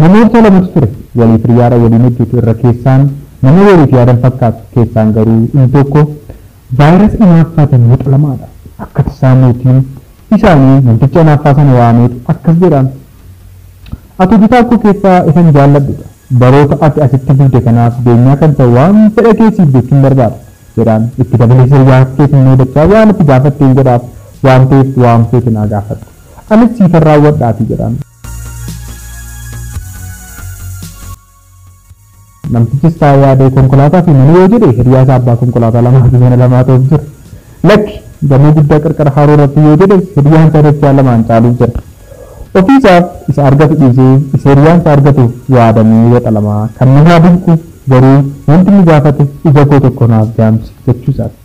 namoota lamatu ture waliif hiriyaadha waliin hojjetu irra keessaan nama waliif yaadan fakkaatu keessaan garuu inni tokko vaayirasii hinaaffaatiin wuxa lamaadha. Akka tasaa mootiin isaanii namticha hinaaffaa sana waameetu akkas jedhaan. Ati bitaa akkoo keessaa isan jaalladhudha. Baroota ati asitti bulde kanaaf beenyaa kan ta'u waan fedha keessiif jechuun barbaada jedhaan itti dabalee siryaa keessin moodachaa waan itti gaafatteen jedhaaf waan ta'eef waan feete naa gaafadhu. Anis siifan raawwadhaati jedhaan. Namtichis taa'ee yaadee konkolaataa fi mana yoo jedhe hiriyaa isaa abbaa konkolaataa lamaatu mana lamaa ta'uuf jira. Lakki gamoo guddaa qarqara haroo irratti yoo jedhe hiriyaan isaa dachaa lamaan caaluuf jira. Ofiisaaf isa argatu dhiisee isa hiriyaan isaa argatuuf yaadamee waxa lamaa kan namaa dinqu garuu wanti inni gaafate ija koo tokko naaf jaamsi jechuusaati.